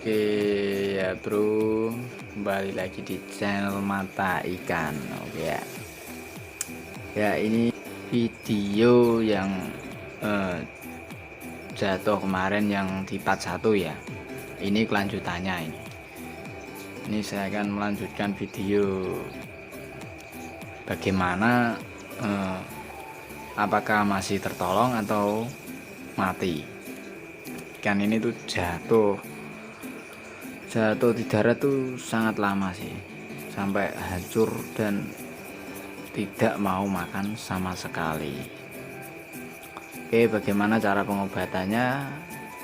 Oke ya bro, kembali lagi di channel Mata Ikan. Oke ya. Ya ini video yang eh, jatuh kemarin yang di part 1 ya. Ini kelanjutannya ini. Ini saya akan melanjutkan video bagaimana apakah masih tertolong atau mati. Ikan ini tuh jatuh di darat tuh sangat lama sih, sampai hancur dan tidak mau makan sama sekali. Oke, bagaimana cara pengobatannya?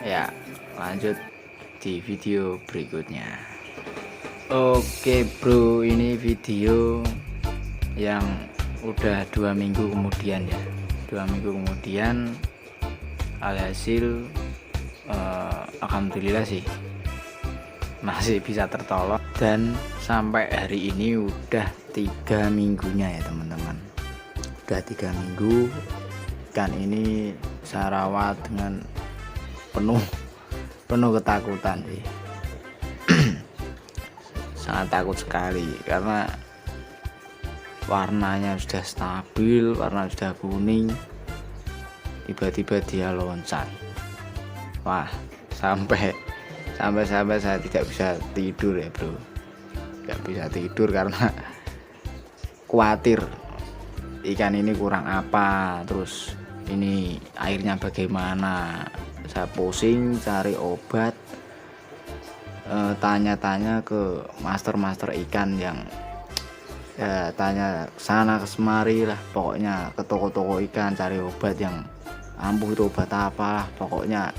Ya, lanjut di video berikutnya. Oke bro, ini video yang udah 2 minggu kemudian ya. 2 minggu kemudian alhasil alhamdulillah sih masih bisa tertolong, dan sampai hari ini udah 3 minggunya ya teman-teman. Udah 3 minggu ikan ini saya rawat dengan penuh ketakutan sih. Sangat takut sekali karena warnanya sudah stabil, warna sudah kuning, tiba-tiba dia loncat. Wah, sampai saya tidak bisa tidur ya bro, nggak bisa tidur karena khawatir ikan ini kurang apa, terus ini airnya bagaimana. Saya pusing cari obat, tanya-tanya ke master ikan yang ya, tanya sana ke semari lah, pokoknya ke toko-toko ikan cari obat yang ampuh, itu obat apa lah pokoknya.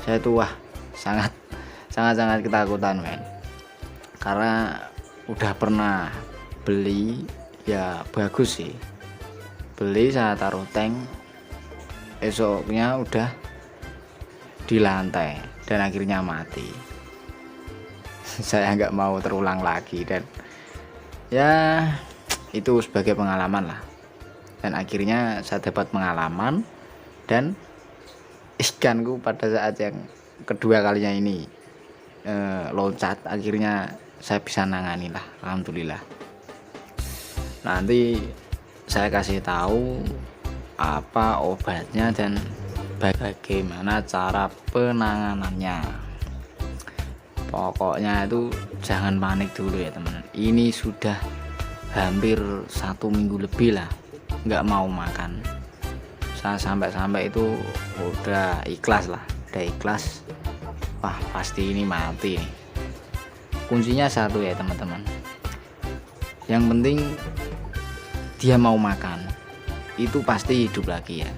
Saya tuh wah sangat ketakutan men, karena udah pernah beli ya bagus sih, beli saya taruh tank, esoknya udah di lantai dan akhirnya mati. Saya nggak mau terulang lagi, dan ya itu sebagai pengalaman lah, dan akhirnya saya dapat pengalaman, dan ikanku pada saat yang kedua kalinya ini loncat, akhirnya saya bisa nangani lah, alhamdulillah. Nanti saya kasih tahu apa obatnya dan bagaimana cara penanganannya. Pokoknya itu jangan panik dulu ya teman. Ini sudah hampir 1 minggu lebih lah nggak mau makan. Saya sampai itu udah ikhlas lah, wah pasti ini mati nih. Kuncinya satu ya teman-teman, yang penting dia mau makan, itu pasti hidup lagi ya.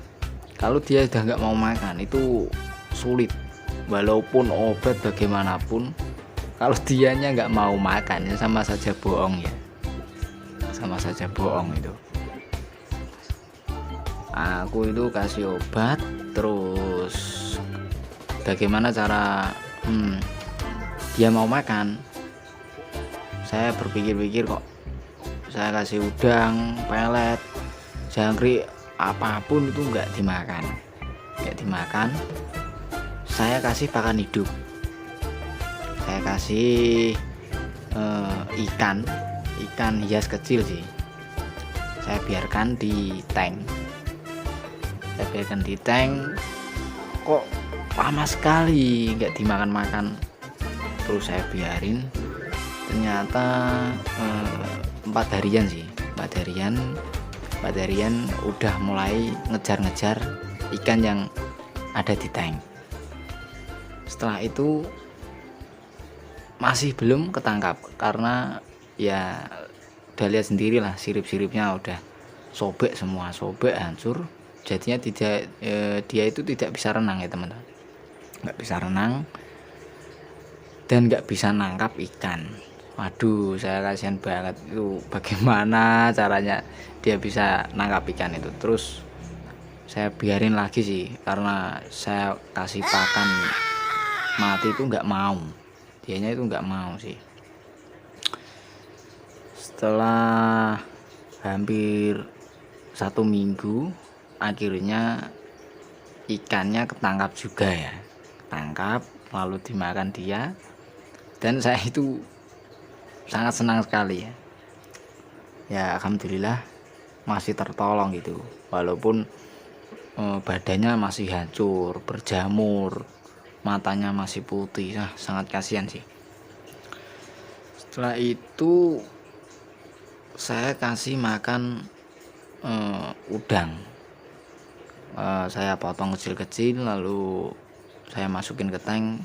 Kalau dia udah nggak mau makan itu sulit, walaupun obat bagaimanapun, kalau dianya nggak mau makan ya sama saja bohong ya, sama saja bohong itu. Aku itu kasih obat, terus bagaimana cara dia mau makan. Saya berpikir-pikir kok, saya kasih udang, pelet, jangkrik, apapun itu nggak dimakan. Saya kasih pakan hidup, saya kasih ikan hias kecil sih, saya biarkan di tank. Kok lama sekali nggak dimakan. Terus saya biarin, ternyata 4 harian sih, 4 harian udah mulai ngejar ikan yang ada di tank. Setelah itu masih belum ketangkap karena ya udah lihat sendirilah, sirip-siripnya udah sobek semua, hancur. Jadinya dia itu tidak bisa renang ya teman-teman, nggak bisa renang dan nggak bisa nangkap ikan. Waduh, saya kasihan banget itu, bagaimana caranya dia bisa nangkap ikan itu. Terus saya biarin lagi sih, karena saya kasih pakan mati itu nggak mau, dianya itu nggak mau sih. Setelah hampir 1 minggu, akhirnya ikannya ketangkap juga ya, lalu dimakan dia. dan saya itu sangat senang sekali ya, alhamdulillah masih tertolong gitu, walaupun badannya masih hancur, berjamur, matanya masih putih. Sangat kasihan sih. Setelah itu saya kasih makan udang. Saya potong kecil-kecil, lalu saya masukin ke tank,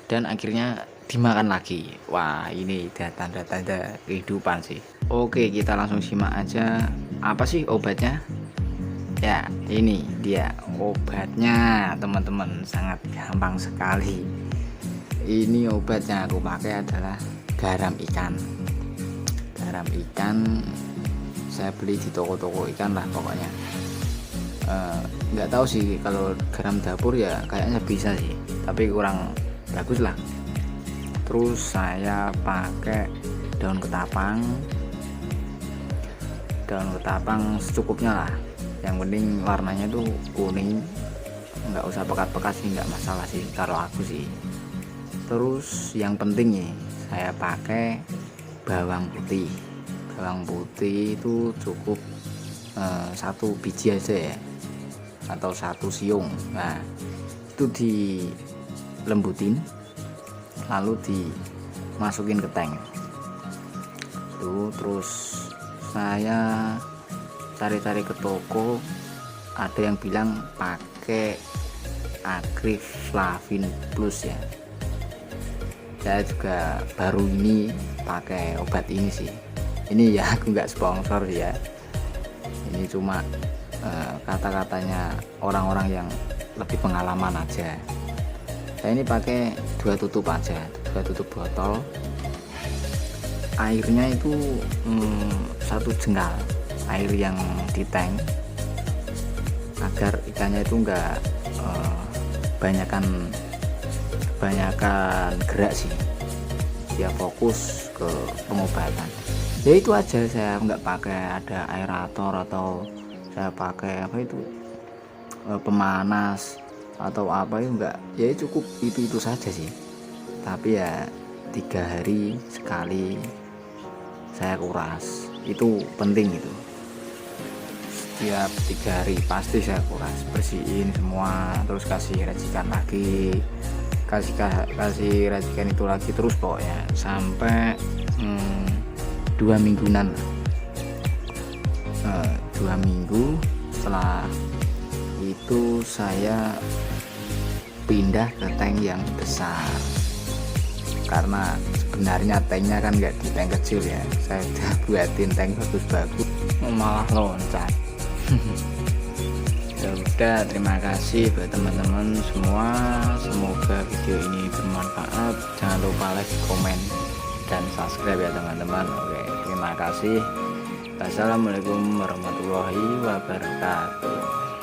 dan akhirnya dimakan lagi. Wah, ini tanda-tanda kehidupan sih. Oke, kita langsung simak aja apa sih obatnya. Ya, ini dia obatnya teman-teman, sangat gampang sekali. Ini obatnya aku pakai adalah garam ikan. Garam ikan saya beli di toko-toko ikan lah pokoknya. Nggak tahu sih kalau garam dapur ya kayaknya bisa sih, tapi kurang bagus lah. Terus saya pakai daun ketapang secukupnya lah, yang penting warnanya tuh kuning, nggak usah pekat-pekat sih, nggak masalah sih kalau aku sih. Terus yang penting nih saya pakai bawang putih itu cukup 1 biji aja ya, atau 1 siung. Nah, itu dilembutin lalu dimasukin ke tank tuh. Terus saya cari-cari ke toko, ada yang bilang pakai Agriflavin Plus ya. Saya juga baru ini pakai obat ini sih. Ini ya aku nggak sponsor ya, ini cuma kata-katanya orang-orang yang lebih pengalaman aja. Saya ini pakai 2 tutup aja, 2 tutup botol. Airnya itu 1 jengkal air yang di tank, agar ikannya itu enggak banyakan gerak sih, dia fokus ke pengobatan. Ya itu aja, saya nggak pakai ada aerator atau saya pakai apa itu pemanas atau apa itu enggak, ya cukup itu saja sih. Tapi ya 3 hari sekali saya kuras, itu penting itu. Setiap 3 hari pasti saya kuras, bersihin semua, terus kasih racikan lagi, kasih racikan itu lagi terus pokoknya sampai 2 mingguan. 2 minggu setelah itu saya pindah ke tank yang besar, karena sebenarnya tanknya kan nggak di tank kecil ya, saya udah buatin tank bagus-bagus malah loncat. Ya udah, terima kasih buat teman-teman semua, semoga video ini bermanfaat. Jangan lupa like, komen, dan subscribe ya teman-teman. Oke, terima kasih. Wassalamualaikum warahmatullahi wabarakatuh.